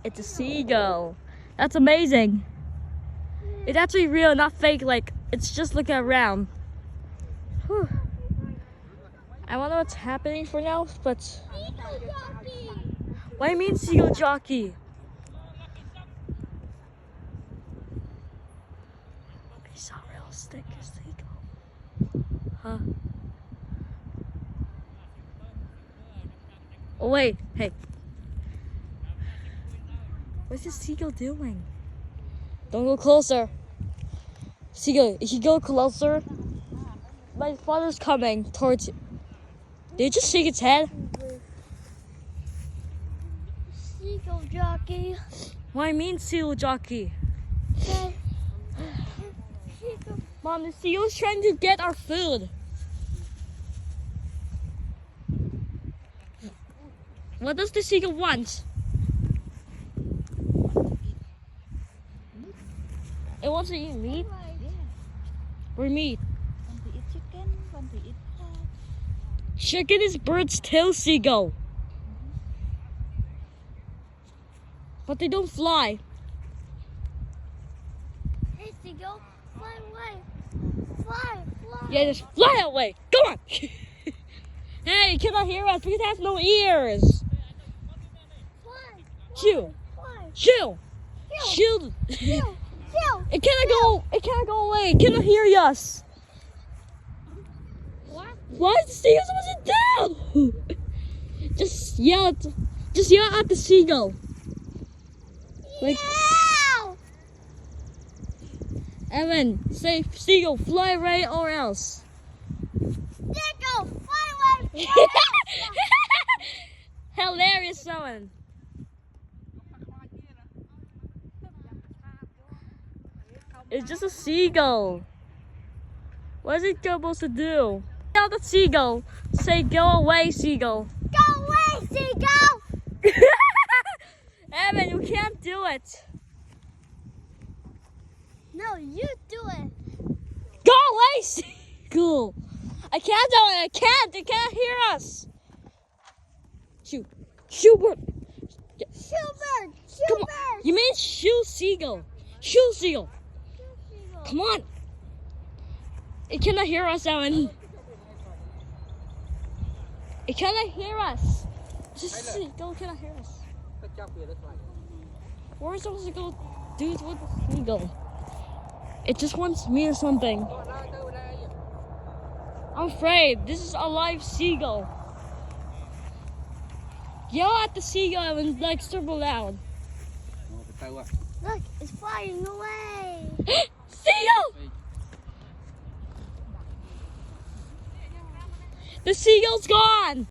It's a seagull. That's amazing. It's actually real, not fake. Like, it's just looking around. Whew. I don't know what's happening for now, but... What do you mean seagull jockey? He's not realistic, seagull. Huh? Oh wait, hey. What's this seagull doing? Don't go closer. Seagull, if you go closer, my father's coming towards you. Did you just shake its head? Seagull jockey. What do you mean seagull jockey? Mom, the seagull's trying to get our food. What does the seagull want? It wants to eat meat? Or meat? Want to eat chicken? Want to eat pork? Chicken is bird's tail seagull. But they don't fly. Hey, seagull, fly away. Fly. Yeah, just fly away. Come on. Hey, you cannot hear us because it has no ears. Fly. Shoo. Fly. Shoo. Shoo. It cannot go away. It cannot hear us. What? The seagull's supposed to do? Just yell at the seagull. Like, Evan, say seagull, fly away or else. Seagull, fly away. Hilarious, Owen. It's just a seagull. What is it supposed to do? Tell the seagull, say go away, seagull. Go away, seagull. Evan, you can't do it. No, you do it. Go away, seagull. I can't do it. I can't. They can't hear us. Shoot. Shoot bird. Shoot bird. Shoot Come on. bird. You mean shoot seagull. Shoot seagull. Come on. It cannot hear us, Evan. It cannot hear us. Just seagull cannot hear us. We're supposed to go do it with the seagull. It just wants me or something. I'm afraid. This is a live seagull. Yell at the seagull and like super loud. Look, it's flying away. Seagull! The seagull's gone!